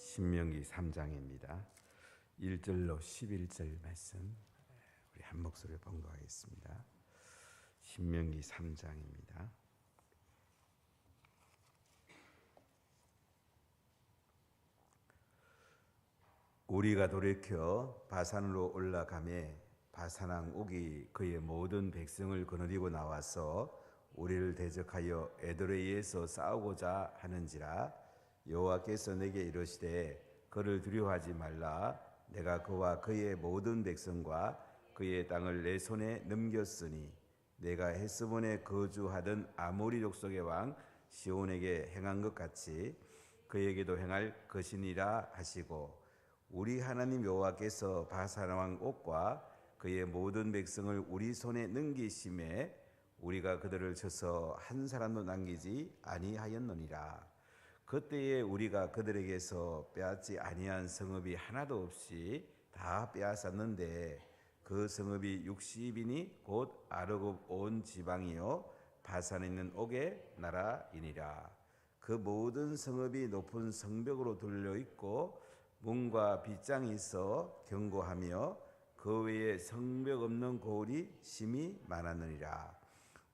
신명기 3장입니다. 1절로 11절 말씀 우리 한 목소리로 봉독하겠습니다. 신명기 3장입니다. 우리가 돌이켜 바산으로 올라가매 바산왕 옥이 그의 모든 백성을 거느리고 나와서 우리를 대적하여 에드레이에서 싸우고자 하는지라. 여호와께서 내게 이르시되 그를 두려워하지 말라. 내가 그와 그의 모든 백성과 그의 땅을 내 손에 넘겼으니 내가 헤스본에 거주하던 아모리 족속의 왕 시온에게 행한 것 같이 그에게도 행할 것이니라 하시고, 우리 하나님 여호와께서 바산 왕 옥과 그의 모든 백성을 우리 손에 넘기심에 우리가 그들을 쳐서 한 사람도 남기지 아니하였느니라. 그때에 우리가 그들에게서 빼앗지 아니한 성읍이 하나도 없이 다 빼앗았는데 그 성읍이 60이니 곧 아르곱 온 지방이요 바산에 있는 옥의 나라이니라. 그 모든 성읍이 높은 성벽으로 둘려 있고 문과 빗장이 있어 견고하며 그 외에 성벽 없는 고을이 심히 많았느니라.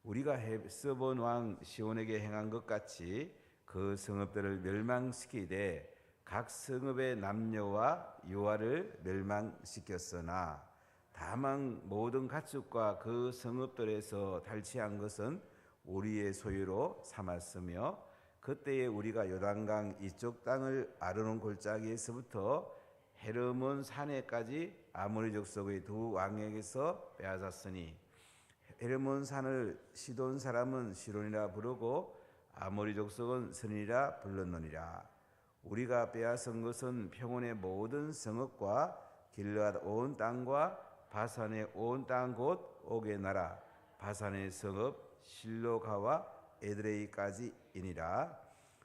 우리가 헤스본 왕 시온에게 행한 것 같이 그 성읍들을 멸망시키되 각 성읍의 남녀와 유아를 멸망시켰으나 다만 모든 가축과 그 성읍들에서 탈취한 것은 우리의 소유로 삼았으며, 그때에 우리가 요단강 이쪽 땅을 아르논 골짜기에서부터 헤르몬 산에까지 아모리 족속의 두 왕에게서 빼앗았으니 헤르몬 산을 시돈 사람은 시론이라 부르고 아모리 족속은 선이라 불렀느니라. 우리가 빼앗은 것은 평원의 모든 성읍과 길르앗 온 땅과 바산의 온 땅 곧 옥의 나라 바산의 성읍 실로가와 에드레이까지이니라.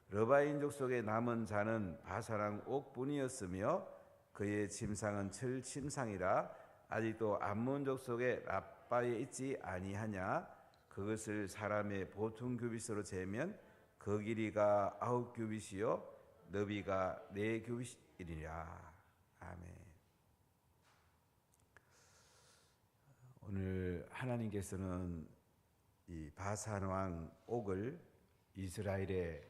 러바인 족속의 남은 자는 바산 왕 옥뿐이었으며 그의 침상은 철 침상이라 아직도 암몬 족속의 랍바에 있지 아니하냐. 그것을 사람의 보통 규빗으로 재면 그 길이가 9규빗이요 너비가 4규빗이니라. 아멘. 오늘 하나님께서는 이 바산 왕 옥을 이스라엘에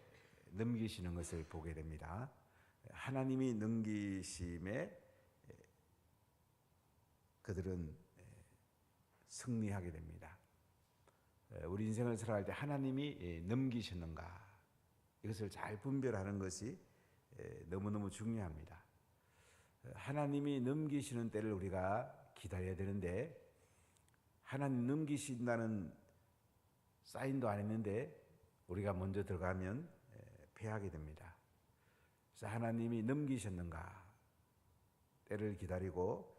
넘기시는 것을 보게 됩니다. 하나님이 넘기심에 그들은 승리하게 됩니다. 우리 인생을 살아갈 때 하나님이 넘기셨는가, 이것을 잘 분별하는 것이 너무너무 중요합니다. 하나님이 넘기시는 때를 우리가 기다려야 되는데 하나님 넘기신다는 사인도 안 했는데 우리가 먼저 들어가면 패하게 됩니다. 그래서 하나님이 넘기셨는가 때를 기다리고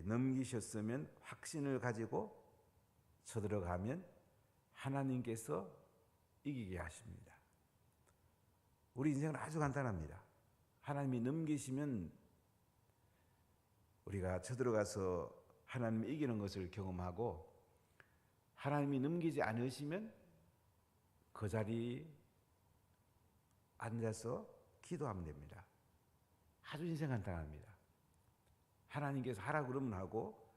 넘기셨으면 확신을 가지고 쳐들어가면 하나님께서 이기게 하십니다. 우리 인생은 아주 간단합니다. 하나님이 넘기시면 우리가 쳐들어가서 하나님이 이기는 것을 경험하고, 하나님이 넘기지 않으시면 그 자리에 앉아서 기도하면 됩니다. 아주 인생 간단합니다. 하나님께서 하라고 그러면 하고,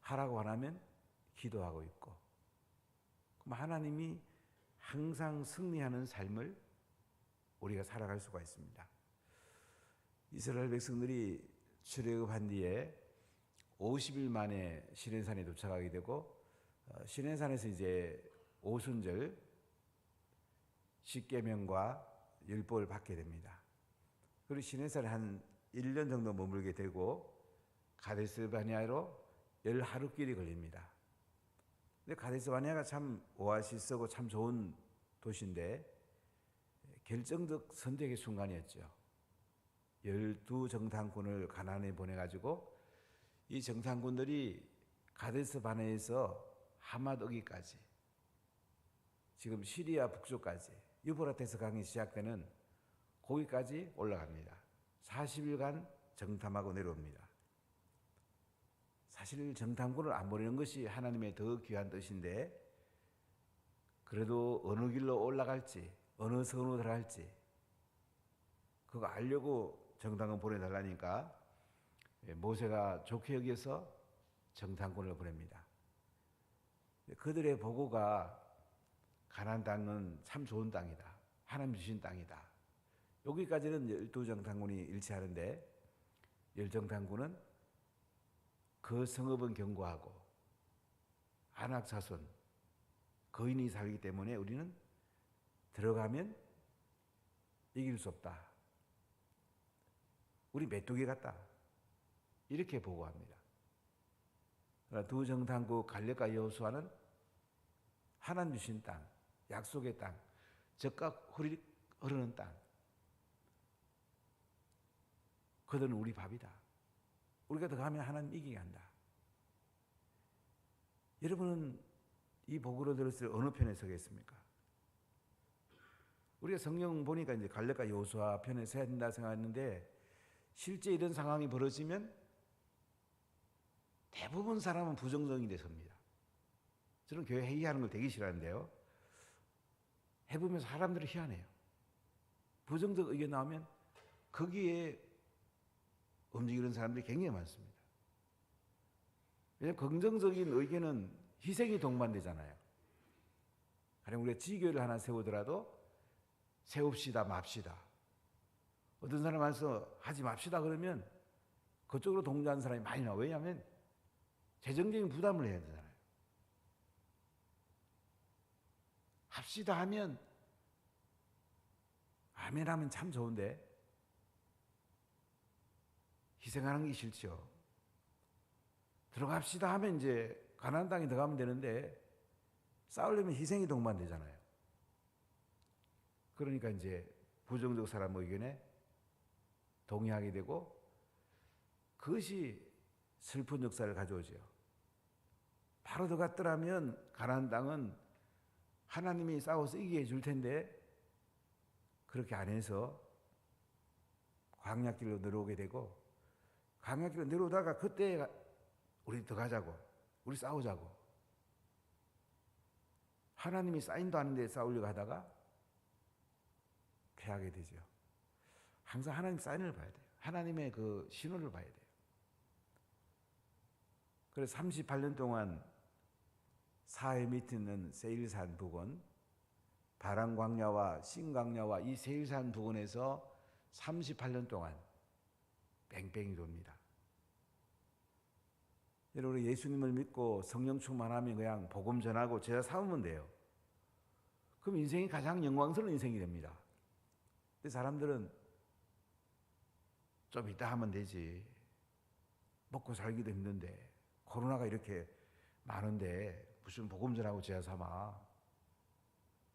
하라고 안 하면 기도하고 있고, 그럼 하나님이 항상 승리하는 삶을 우리가 살아갈 수가 있습니다. 이스라엘 백성들이 출애굽한 뒤에 50일 만에 시내산에 도착하게 되고, 시내산에서 이제 오순절 십계명과 율법을 받게 됩니다. 그리고 시내산에 한 1년 정도 머물게 되고 가데스 바네아로 10하루길이 걸립니다. 근데 가데스 바네아가 참 오아시스고 참 좋은 도시인데 결정적 선택의 순간이었죠. 12정탐꾼을 가나안에 보내가지고 이 정탐꾼들이 가데스 바네아에서 하맛어기까지, 지금 시리아 북쪽까지 유브라테스 강이 시작되는 거기까지 올라갑니다. 40일간 정탐하고 내려옵니다. 사실 정탐꾼을 안 보내는 것이 하나님의 더 귀한 뜻인데, 그래도 어느 길로 올라갈지 어느 성으로 들어갈지 그거 알려고 정탐꾼 보내달라니까 모세가 좋게 여겨서 정탐꾼을 보냅니다. 그들의 보고가 가나안 땅은 참 좋은 땅이다. 하나님 주신 땅이다. 여기까지는 12정탐꾼이 일치하는데 10정탐꾼은 그 성읍은 견고하고 안악 자손 거인이 살기 때문에 우리는 들어가면 이길 수 없다. 우리 메뚜기 같다. 이렇게 보고합니다. 두 정탐꾼 갈렙과 여호수아는 하나님 주신 땅, 약속의 땅, 젖과 꿀이 흐르는 땅. 그들은 우리 밥이다. 우리가 들어가면 하나님 이기게 한다. 여러분은 이 보고를 들었을 때 어느 편에 서겠습니까? 우리가 성경 보니까 이제 갈렙과 여호수아 편에 서야 된다 생각했는데 실제 이런 상황이 벌어지면 대부분 사람은 부정적인 데 섭니다. 저는 교회 회의하는 걸 되게 싫어하는데요. 해보면 사람들이 희한해요. 부정적 의견 나오면 거기에 움직이는 사람들이 굉장히 많습니다. 왜냐하면 긍정적인 의견은 희생이 동반되잖아요. 가령 우리가 지교를 하나 세우더라도 세웁시다, 맙시다. 어떤 사람 와서 하지 맙시다 그러면 그쪽으로 동조하는 사람이 많이 나와요. 왜냐하면 재정적인 부담을 해야 되잖아요. 합시다 하면 아멘 하면 참 좋은데 희생하는 게 싫죠. 들어갑시다 하면 이제 가나안 땅에 들어가면 되는데 싸우려면 희생이 동반되잖아요. 그러니까 이제 부정적 사람 의견에 동의하게 되고 그것이 슬픈 역사를 가져오죠. 바로 들어갔더라면 가나안 땅은 하나님이 싸워서 이기게 해줄 텐데 그렇게 안 해서 광야길로 내려오게 되고 광야길로 내려오다가 그때 우리 들어가자고 우리 싸우자고 하나님이 사인도 하는데 싸우려고 하다가 패하게 되죠. 항상 하나님 사인을 봐야 돼요. 하나님의 그 신호를 봐야 돼요. 그래서 38년 동안 사해 밑에 있는 세일산 부근, 바람광야와 신광야와 이 세일산 부근에서 38년 동안 뺑뺑이 돕니다. 여러분 예수님을 믿고 성령 충만하면 그냥 복음 전하고 제자 삼으면 돼요. 그럼 인생이 가장 영광스러운 인생이 됩니다. 근데 사람들은 좀 이따 하면 되지. 먹고 살기도 힘든데 코로나가 이렇게 많은데 무슨 복음 전하고 제자 삼아.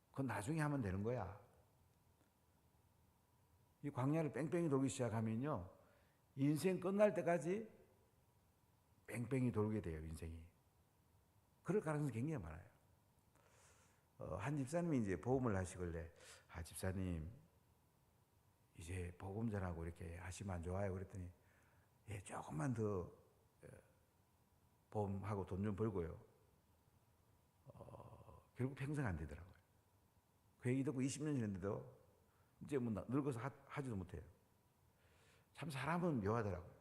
그건 나중에 하면 되는 거야. 이 광야를 뺑뺑이 돌기 시작하면요. 인생 끝날 때까지 뺑뺑이 돌게 돼요, 인생이. 그럴 가능성이 굉장히 많아요. 한 집사님이 이제 복음을 하시길래, 집사님, 이제 복음 전하고 이렇게 하시면 안 좋아요? 그랬더니, 예, 조금만 더 복음하고 돈 좀 벌고요. 결국 평생 안 되더라고요. 그 얘기 듣고 20년 지났는데도 이제 뭐 늙어서 하지도 못해요. 참 사람은 묘하더라고요.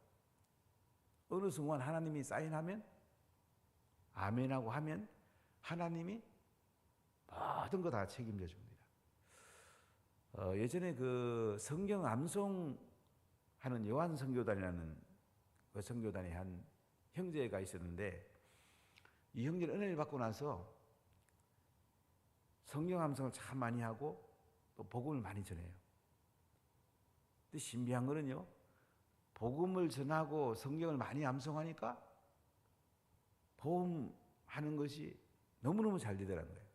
어느 순간 하나님이 사인하면 아멘하고 하면 하나님이 모든 거 다 책임져 줍니다. 예전에 그 성경 암송하는 요한 선교단이라는 그 선교단의 한 형제가 있었는데 이 형제는 은혜를 받고 나서 성경 암송을 참 많이 하고 또 복음을 많이 전해요. 근데 신비한 거는요. 복음을 전하고 성경을 많이 암송하니까 복음하는 것이 너무너무 잘 되더라는 거예요.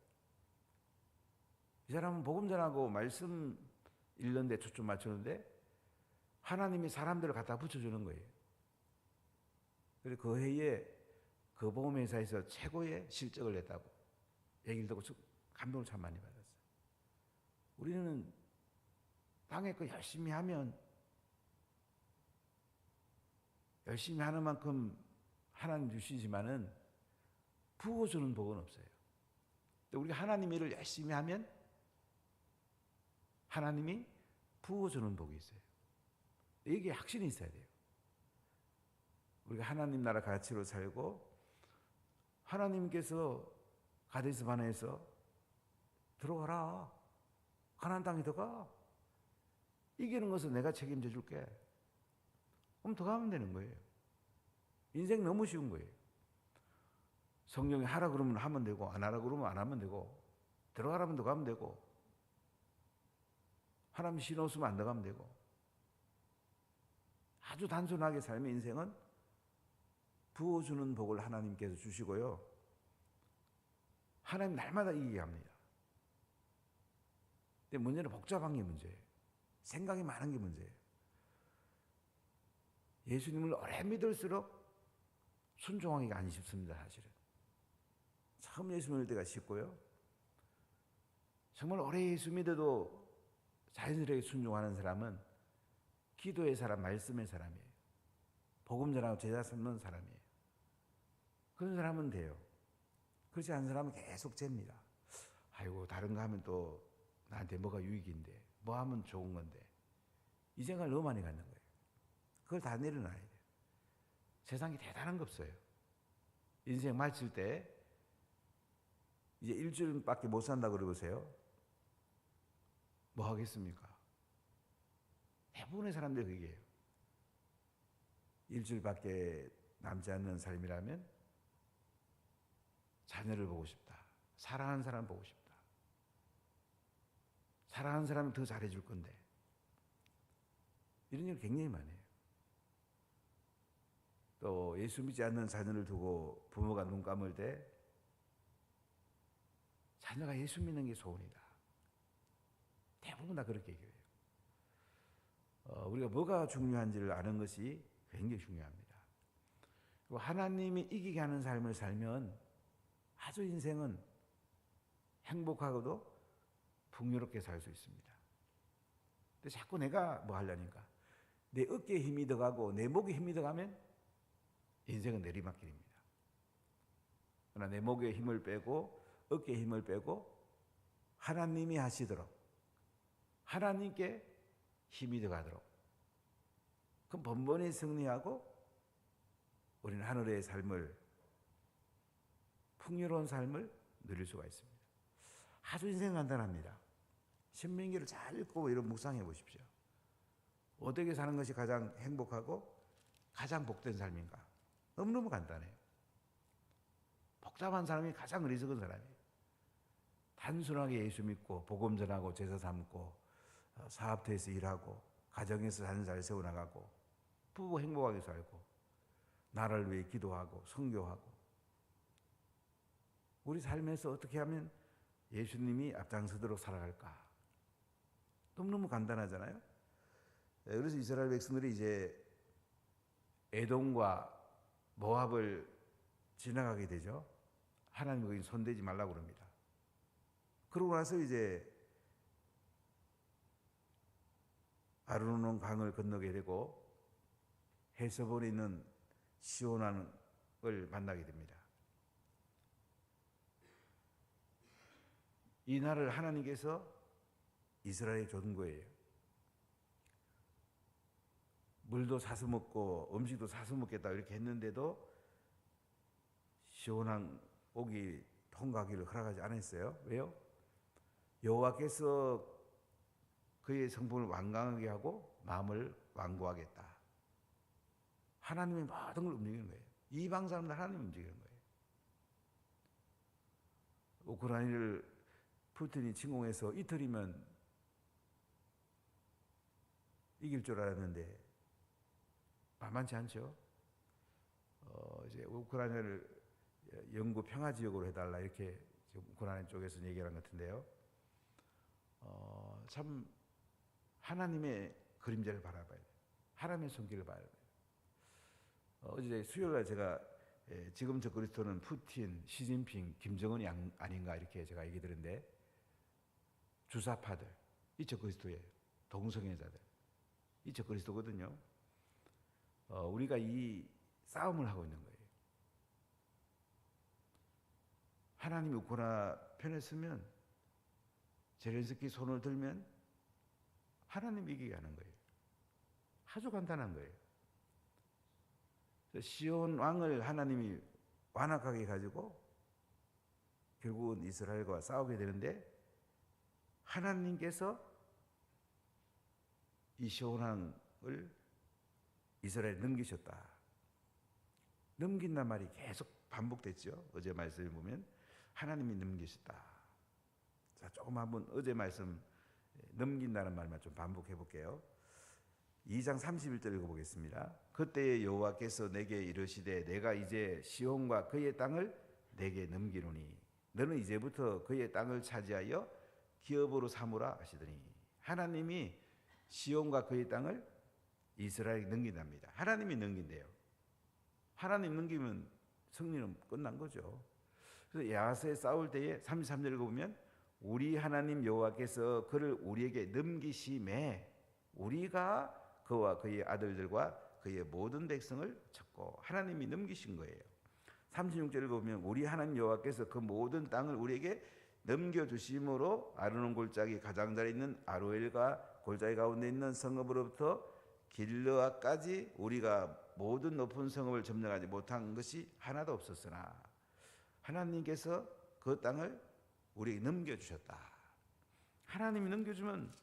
이 사람은 복음 전하고 말씀 읽는데 초점 맞추는데 하나님이 사람들을 갖다 붙여주는 거예요. 그래서 그 해에 그 복음회사에서 최고의 실적을 냈다고 얘기를 듣고 감동을 참 많이 받았어요. 우리는 땅에 거 열심히 하면 열심히 하는 만큼 하나님 주시지만은 부어주는 복은 없어요. 우리가 하나님 일을 열심히 하면 하나님이 부어주는 복이 있어요. 여기에 확신이 있어야 돼요. 우리가 하나님 나라 가치로 살고 하나님께서 가데스 바네에서 들어가라. 가나안 땅에 들어가. 이기는 것은 내가 책임져 줄게. 그럼 들어가면 되는 거예요. 인생 너무 쉬운 거예요. 성령이 하라 그러면 하면 되고 안 하라 그러면 안 하면 되고 들어가라면 들어가면 되고 하나님 신었으면 안 들어가면 되고 아주 단순하게 삶의 인생은 부어주는 복을 하나님께서 주시고요. 하나님 날마다 이기게 합니다. 근데 문제는 복잡한 게 문제예요. 생각이 많은 게 문제예요. 예수님을 오래 믿을수록 순종하기가 안 쉽습니다. 사실은. 처음 예수 믿을 때가 쉽고요. 정말 오래 예수 믿어도 자연스럽게 순종하는 사람은 기도의 사람, 말씀의 사람이에요. 복음 전하고 제자 삼는 사람이에요. 그런 사람은 돼요. 그렇지 않은 사람은 계속 잽니다. 아이고 다른 거 하면 또 나한테 뭐가 유익인데 뭐 하면 좋은 건데 이 생각을 너무 많이 갖는 거예요. 그걸 다 내려놔야 돼요. 세상에 대단한 거 없어요. 인생 마칠 때 이제 일주일밖에 못 산다 그러보세요. 뭐 하겠습니까? 대부분의 사람들이 그게예요. 일주일밖에 남지 않는 삶이라면 자녀를 보고 싶다. 사랑하는 사람 보고 싶다. 사랑하는 사람은 더 잘해줄 건데. 이런 일 굉장히 많아요. 또 예수 믿지 않는 자녀를 두고 부모가 눈 감을 때 자녀가 예수 믿는 게 소원이다. 대부분 다 그렇게 얘기해요. 우리가 뭐가 중요한지를 아는 것이 굉장히 중요합니다. 그리고 하나님이 이기게 하는 삶을 살면 아주 인생은 행복하고도 풍요롭게 살 수 있습니다. 근데 자꾸 내가 뭐 하려니까 내 어깨에 힘이 들어가고 내 목에 힘이 들어가면 인생은 내리막길입니다. 그러나 내 목에 힘을 빼고 어깨에 힘을 빼고 하나님이 하시도록 하나님께 힘이 들어가도록 그럼 번번이 승리하고 우리는 하늘의 삶을 풍요로운 삶을 누릴 수가 있습니다. 아주 인생 간단합니다. 신명기를 잘 읽고 이런 묵상해 보십시오. 어떻게 사는 것이 가장 행복하고 가장 복된 삶인가? 너무너무 간단해요. 복잡한 사람이 가장 어리석은 사람이에요. 단순하게 예수 믿고 복음 전하고 제사 삼고 사업터에서 일하고 가정에서 사는 잘 세워나가고 부부 행복하게 살고 나라를 위해 기도하고 선교하고 우리 삶에서 어떻게 하면 예수님이 앞장서도록 살아갈까? 너무너무 간단하잖아요. 그래서 이스라엘 백성들이 이제 에돔과 모압을 지나가게 되죠. 하나님이 거기 손대지 말라고 그럽니다. 그러고 나서 이제 아르노는 강을 건너게 되고 헤스본에 있는 시온왕을 만나게 됩니다. 이 날을 하나님께서 이스라엘에 준 거예요. 물도 사서 먹고 음식도 사서 먹겠다 이렇게 했는데도 시온왕 오기 통과하기를 허락하지 않았어요. 왜요? 여호와께서 그의 성품을 완강하게 하고 마음을 완고하겠다. 하나님의 모든 걸 움직이는 거예요. 이방 사람들 하나님 움직이는 거예요. 우크라이나를 푸틴이 침공해서 이틀이면 이길 줄 알았는데 만만치 않죠. 이제 우크라이나를 영구 평화 지역으로 해달라 이렇게 지금 우크라이나 쪽에서 얘기하는 것 같은데요. 참 하나님의 그림자를 바라봐야 돼요. 하나님의 손길을 바라봐야 돼요. 어제 수요일날 제가 지금 저 그리스도는 푸틴, 시진핑, 김정은이 아닌가 이렇게 제가 얘기 드렸는데 주사파들, 이 저 그리스도예요. 동성애자들, 이 저 그리스도거든요. 우리가 이 싸움을 하고 있는 거예요. 하나님이 우크라이나 편에 서면 제렌스키 손을 들면 하나님이 이기게 하는 거예요. 아주 간단한 거예요. 시온 왕을 하나님이 완악하게 가지고 결국은 이스라엘과 싸우게 되는데, 하나님께서 이 시온 왕을 이스라엘에 넘기셨다. 넘긴단 말이 계속 반복됐죠. 어제 말씀을 보면 하나님이 넘기셨다. 자, 조금 한번 어제 말씀 넘긴다는 말만 좀 반복해 볼게요. 2장 31절 읽어보겠습니다. 그때 여호와께서 내게 이르시되 내가 이제 시온과 그의 땅을 내게 넘기노니 너는 이제부터 그의 땅을 차지하여 기업으로 삼으라 하시더니, 하나님이 시온과 그의 땅을 이스라엘에게 넘긴답니다. 하나님이 넘긴대요. 하나님 넘기면 승리는 끝난 거죠. 그래서 야하스에 싸울 때에 33절 읽어보면 우리 하나님 여호와께서 그를 우리에게 넘기심에 우리가 그와 그의 아들들과 그의 모든 백성을 쳤고, 하나님이 넘기신 거예요. 36절 읽어보면 우리 하나님 여호와께서 그 모든 땅을 우리에게 넘겨주심으로 아르논 골짜기 가장자리에 있는 아로엘과 골짜기 가운데 있는 성읍으로부터 길르앗까지 우리가 모든 높은 성읍을 점령하지 못한 것이 하나도 없었으나 하나님께서 그 땅을 우리에게 넘겨주셨다. 하나님이 넘겨주면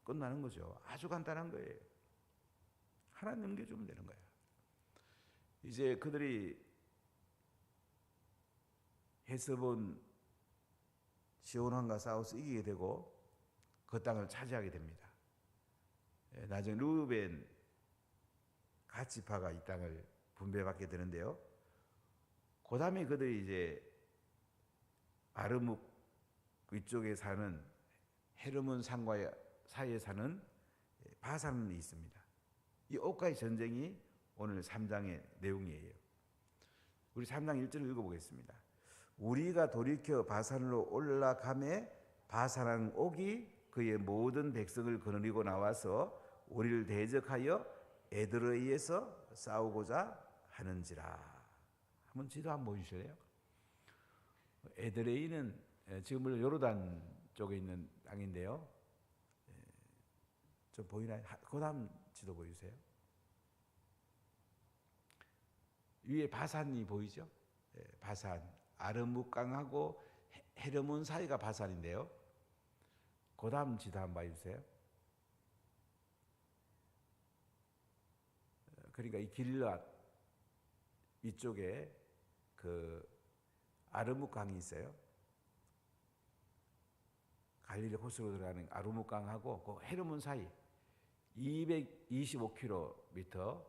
끝나는 거죠. 아주 간단한 거예요. 하나님 넘겨주면 되는 거야. 이제 그들이 헤스본 시온 왕과 싸워서 이기게 되고 그 땅을 차지하게 됩니다. 나중에 르우벤 갓지파가 이 땅을 분배받게 되는데요. 그 다음에 그들이 이제 아르묵 위쪽에 사는 헤르몬 산과 사이에 사는 바산이 있습니다. 이 옥가의 전쟁이 오늘 3장의 내용이에요. 우리 3장 1절을 읽어보겠습니다. 우리가 돌이켜 바산으로 올라가매 바산한 옥이 그의 모든 백성을 거느리고 나와서 우리를 대적하여 에드레이에서 싸우고자 하는지라. 한번 지도 한번 보여주실래요? 에드레이는 지금 물론 요르단 쪽에 있는 땅인데요. 좀 보이나요? 그 다음 지도 보여주세요. 위에 바산이 보이죠? 바산, 아르묵강하고 헤르몬 사이가 바산인데요. 그 다음 지도 한번 봐주세요. 그러니까 이 길르앗 이쪽에 그 아르묵강이 있어요. 갈릴리 호수로 들어가는 아르묵강하고 그 헤르몬 사이 225km,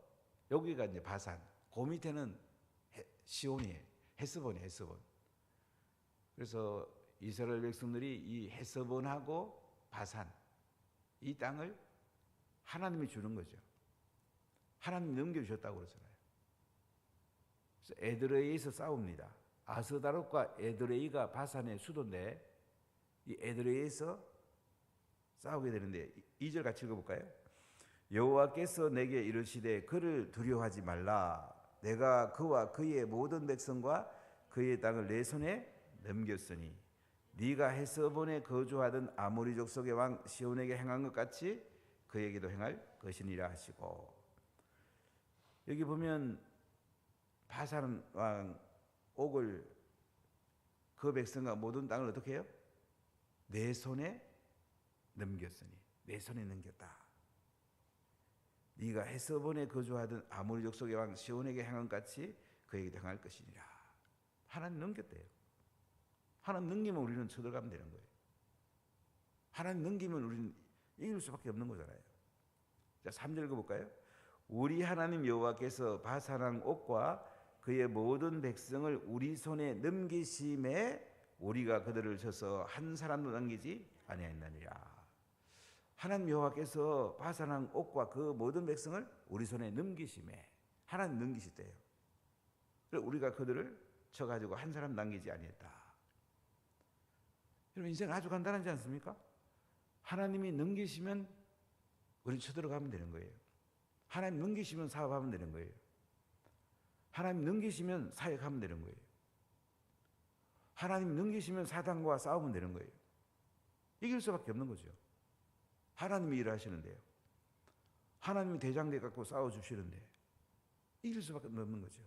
여기가 이제 바산, 그 밑에는 시온이에요. 헤스본이에요. 헤스본. 그래서 이스라엘 백성들이 이 헤스본하고 바산, 이 땅을 하나님이 주는 거죠. 하나님이 넘겨주셨다고 그러잖아요. 그래서 에드레이에서 싸웁니다. 아스다롯과 에드레이가 바산의 수도인데 이 에드레이에서 싸우게 되는데 2절 같이 읽어볼까요? 여호와께서 내게 이르시되 그를 두려워하지 말라. 내가 그와 그의 모든 백성과 그의 땅을 내 손에 넘겼으니 네가 헤스본에 거주하던 아모리 족속의 왕 시온에게 행한 것 같이 그에게도 행할 것이니라 하시고, 여기 보면 바산 왕 옥을 그 백성과 모든 땅을 어떻게 해요? 내 손에 넘겼으니, 내 손에 넘겼다. 네가 헤스본에 거주하던 아모리 족속의 왕 시온에게 행한 같이 그에게도 행할 것이니라. 하나님 넘겼대요. 하나님 넘기면 우리는 쳐들어가면 되는 거예요. 하나님 넘기면 우리는 이길 수밖에 없는 거잖아요. 자, 3절 읽어볼까요? 우리 하나님 여호와께서 바산왕 옥과 그의 모든 백성을 우리 손에 넘기심에 우리가 그들을 쳐서 한 사람도 남기지 아니하였느니라. 하나님 여호와께서 바산왕 옥과 그 모든 백성을 우리 손에 넘기심에, 하나님 넘기실 때요. 우리가 그들을 쳐가지고 한 사람 남기지 아니했다. 여러분, 인생 아주 간단하지 않습니까? 하나님이 넘기시면 우리 쳐들어가면 되는 거예요. 하나님 넘기시면 사업하면 되는 거예요. 하나님 넘기시면 사역하면 되는 거예요. 하나님 넘기시면 사단과 싸우면 되는 거예요. 이길 수밖에 없는 거죠. 하나님이 일하시는데요. 하나님이 대장대 갖고 싸워주시는데 이길 수밖에 없는 거죠.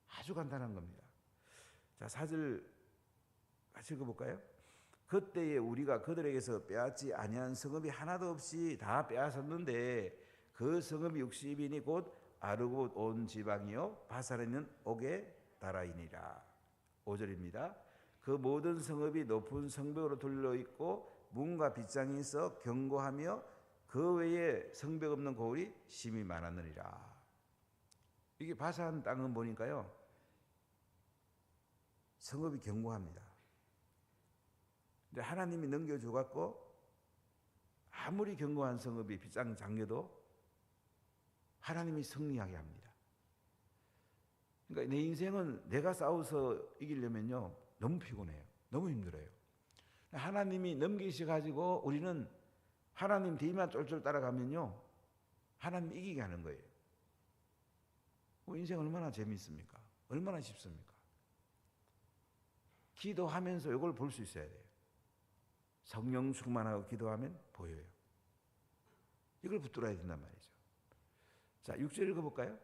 아주 간단한 겁니다. 자, 4절 같이 읽어볼까요? 그때에 우리가 그들에게서 빼앗지 아니한 성읍이 하나도 없이 다 빼앗았는데 그 성읍이 60인이 곧 아르곳 온 지방이요 바산에 있는 옥에 달아이니라. 5절입니다. 그 모든 성읍이 높은 성벽으로 둘러 있고 문과 빗장이 있어 견고하며 그 외에 성벽 없는 고을이 심히 많았느니라. 이게 바산 땅은 보니까요 성읍이 견고합니다. 근데 하나님이 넘겨주갖고 아무리 견고한 성읍이 빗장 잠겨도 하나님이 승리하게 합니다. 그러니까 내 인생은 내가 싸워서 이기려면요 너무 피곤해요. 너무 힘들어요. 하나님이 넘기셔가지고 우리는 하나님 뒤만 쫄쫄 따라가면요 하나님 이기게 하는 거예요. 인생 얼마나 재미있습니까? 얼마나 쉽습니까? 기도하면서 이걸 볼 수 있어야 돼요. 성령 충만하고 기도하면 보여요. 이걸 붙들어야 된단 말이죠. 자, 6절 읽어볼까요?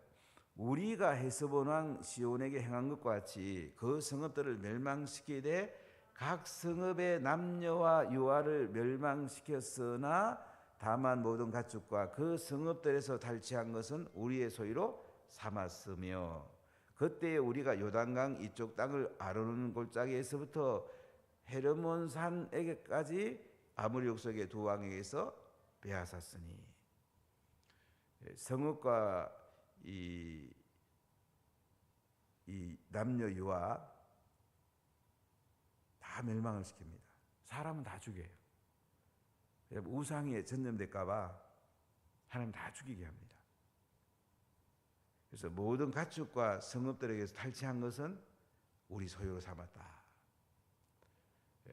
우리가 헤스본 왕 시온에게 행한 것과 같이 그 성읍들을 멸망시키되 각 성읍의 남녀와 유아를 멸망시켰으나 다만 모든 가축과 그 성읍들에서 탈취한 것은 우리의 소유로 삼았으며 그때 우리가 요단강 이쪽 땅을 아르논 골짜기에서부터 헤르몬 산에게까지 아모리 족속의 두 왕에게서 빼앗았으니 성읍과 이 남녀 유아 다 멸망을 시킵니다. 사람은 다 죽여요. 우상에 전념될까 봐 하나님 다 죽이게 합니다. 그래서 모든 가축과 성읍들에게서 탈취한 것은 우리 소유로 삼았다.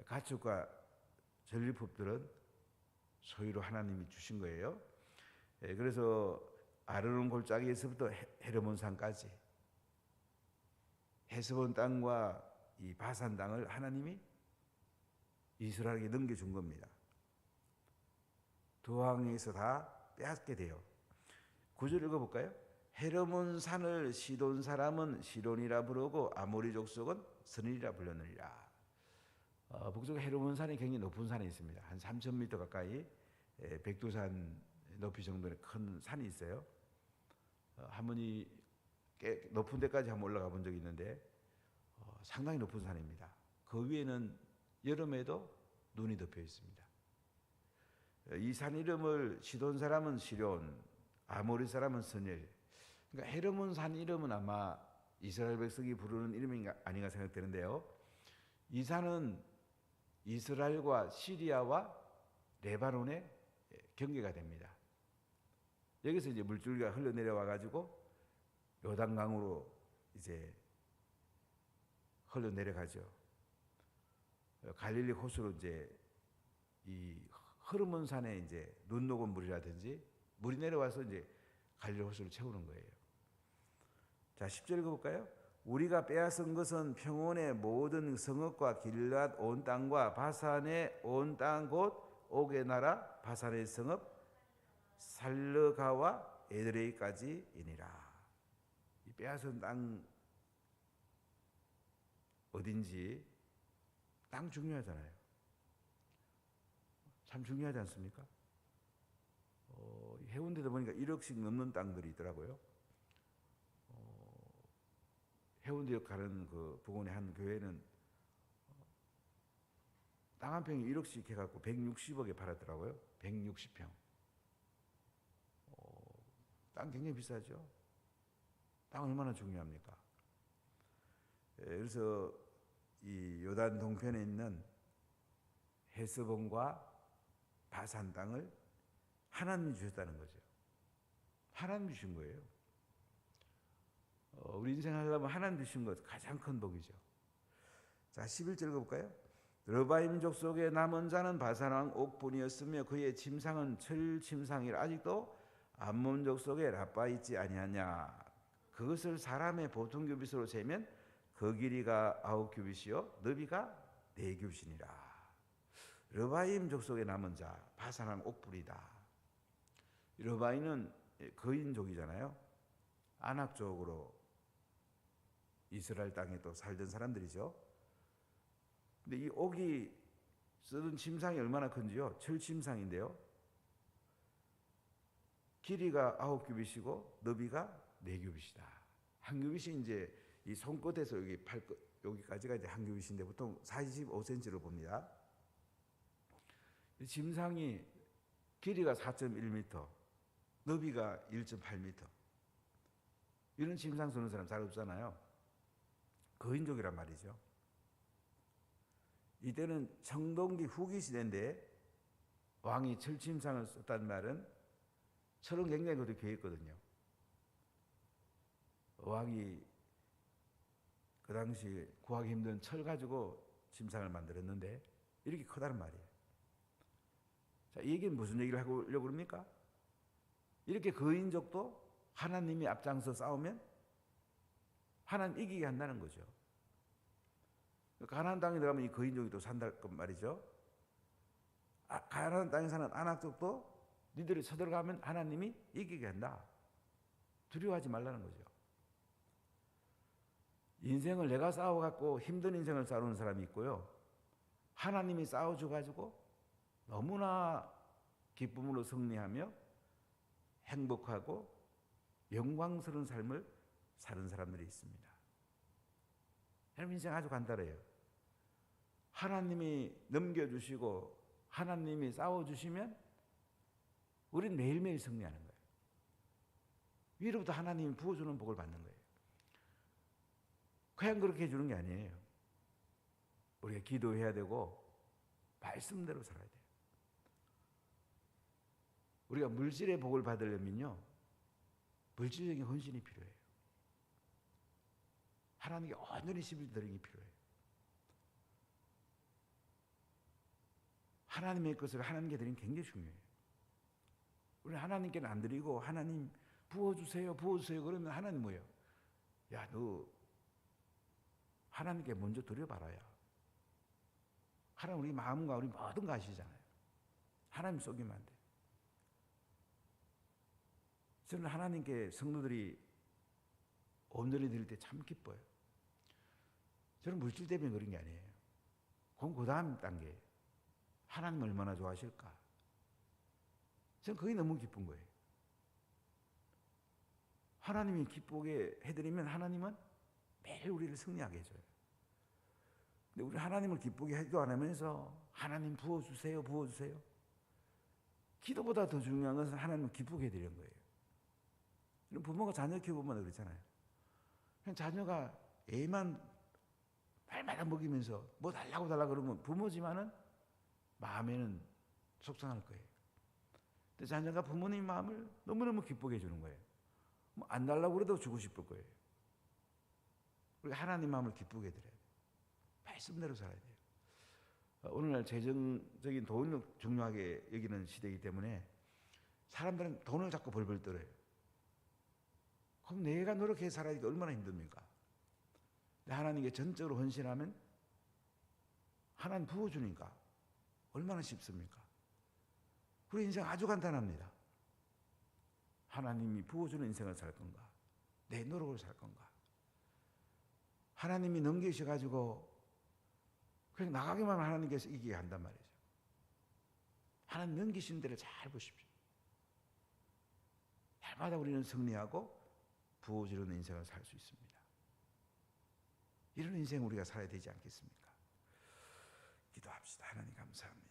가축과 전리품들은 소유로 하나님이 주신 거예요. 그래서 아르논 골짜기에서부터 헤르몬 산까지 헤스본 땅과 이 바산 땅을 하나님이 이스라엘에게 넘겨준 겁니다. 두 왕에서 다 빼앗게 돼요. 9절 읽어볼까요? 헤르몬 산을 시돈 사람은 시론이라 부르고 아모리 족속은 스니라 불렀느니라. 북쪽 헤르몬 산이 굉장히 높은 산에 있습니다. 한 3,000m 가까이 백두산 높이 정도의 큰 산이 있어요. 한 번이 꽤 높은 데까지 한번 올라가 본 적이 있는데 상당히 높은 산입니다. 그 위에는 여름에도 눈이 덮여 있습니다. 이 산 이름을 시돈 사람은 시론, 아모리 사람은 스닐. 그러니까 헤르몬 산 이름은 아마 이스라엘 백성이 부르는 이름이 아닌가 생각되는데요. 이 산은 이스라엘과 시리아와 레바논의 경계가 됩니다. 여기서 이제 물줄기가 흘러내려와 가지고 요단강으로 이제 흘러내려가죠. 갈릴리 호수로 이제 이 흐르몬 산에 이제 눈 녹은 물이라든지 물이 내려와서 이제 갈릴리 호수를 채우는 거예요. 자, 10절 읽어볼까요? 우리가 빼앗은 것은 평원의 모든 성읍과 길앗 온 땅과 바산의 온 땅 곧 옥의 나라 바산의 성읍 살르가와 에드레이까지이니라. 이 빼앗은 땅 어딘지 땅 중요하잖아요. 참 중요하지 않습니까? 해운대도 보니까 1억씩 넘는 땅들이 있더라고요. 해운대역 가는 그 부근의 한 교회는 땅 한 평이 1억씩 해갖고 160억에 팔았더라고요. 160평. 땅 굉장히 비싸죠. 땅 얼마나 중요합니까? 그래서 이 요단 동편에 있는 헤스본과 바산 땅을 하나님이 주셨다는 거죠. 하나님이 주신 거예요. 우리 인생 하려면 하나님 주신 것 가장 큰 복이죠. 자, 11절 읽어볼까요? 르바임 족속의 남은 자는 바산왕 옥분이었으며 그의 침상은 철 침상이라. 아직도 암몬 족속의 라빠 있지 아니하냐. 그것을 사람의 보통 규빗으로 재면 그 길이가 9규빗이요 너비가 4규빗이니라. 르바임 족속의 남은 자 바산왕 옥분이다. 러바이는 거인족이잖아요. 아낙 쪽으로 이스라엘 땅에 또 살던 사람들이죠. 근데 이 옥이 쓰던 침상이 얼마나 큰지요? 철침상인데요. 길이가 9규빗이고 너비가 4규빗이다. 한 규빗이 이제 이 손끝에서 여기 여기까지가 이제 한 규빗인데 보통 45cm로 봅니다. 이 침상이 길이가 4.1m, 너비가 1.8m. 이런 침상 쓰는 사람 잘 없잖아요. 거인족이란 말이죠. 이때는 청동기 후기 시대인데 왕이 철침상을 썼다는 말은 철은 굉장히 그것도 귀했거든요. 왕이 그 당시 구하기 힘든 철 가지고 침상을 만들었는데 이렇게 크다는 말이에요. 자, 이 얘기는 무슨 얘기를 하려고 그럽니까? 이렇게 거인족도 하나님이 앞장서 싸우면 하나님 이기게 한다는 거죠. 가나안 땅에 들어가면 이 거인족이 또 산다 말이죠. 가나안 땅에 사는 아낙족도 니들이 쳐들어가면 하나님이 이기게 한다. 두려워하지 말라는 거죠. 인생을 내가 싸워갖고 힘든 인생을 싸우는 사람이 있고요. 하나님이 싸워줘가지고 너무나 기쁨으로 승리하며 행복하고 영광스러운 삶을 사는 사람들이 있습니다. 여러분, 인생 아주 간단해요. 하나님이 넘겨주시고 하나님이 싸워주시면 우린 매일매일 승리하는 거예요. 위로부터 하나님이 부어주는 복을 받는 거예요. 그냥 그렇게 해주는 게 아니에요. 우리가 기도해야 되고 말씀대로 살아야 돼요. 우리가 물질의 복을 받으려면요, 물질적인 헌신이 필요해요. 하나님께 온전히 시비를 드리는 게 필요해요. 하나님의 것을 하나님께 드리는 게 굉장히 중요해요. 우리 하나님께는 안 드리고 하나님 부어주세요, 부어주세요 그러면 하나님 뭐예요? 야, 너 하나님께 먼저 드려봐라야. 하나님 우리 마음과 우리 모든 거 아시잖아요. 하나님 속이면 안 돼. 저는 하나님께 성도들이 온전히 드릴 때 참 기뻐요. 저는 물질 때문에 그런 게 아니에요. 그건 그 다음 단계예요. 하나님 얼마나 좋아하실까? 저는 그게 너무 기쁜 거예요. 하나님이 기쁘게 해드리면 하나님은 매일 우리를 승리하게 해줘요. 근데 우리 하나님을 기쁘게 해도 안 하면서 하나님 부어주세요, 부어주세요. 기도보다 더 중요한 것은 하나님을 기쁘게 해드리는 거예요. 부모가 자녀 키워보면 그렇잖아요. 그냥 자녀가 애만 날마다 먹이면서 뭐 달라고 그러면 부모지만은 마음에는 속상할 거예요. 근데 자녀가 부모님 마음을 너무너무 기쁘게 해주는 거예요. 뭐 안 달라고 그래도 주고 싶을 거예요. 우리가 하나님 마음을 기쁘게 해드려야 돼요. 말씀대로 살아야 돼요. 오늘날 재정적인 돈을 중요하게 여기는 시대이기 때문에 사람들은 돈을 자꾸 벌벌 떨어요. 그럼 내가 노력해서 살아야 되니까 얼마나 힘듭니까? 근데 하나님께 전적으로 헌신하면 하나님 부어주니까 얼마나 쉽습니까? 우리 인생 아주 간단합니다. 하나님이 부어주는 인생을 살 건가? 내 노력을 살 건가? 하나님이 넘기셔가지고 그냥 나가기만 하면 하나님께서 이기게 한단 말이죠. 하나님 넘기신 데를 잘 보십시오. 날마다 우리는 승리하고 부어주는 인생을 살 수 있습니다. 이런 인생 우리가 살아야 되지 않겠습니까? 기도합시다. 하나님 감사합니다.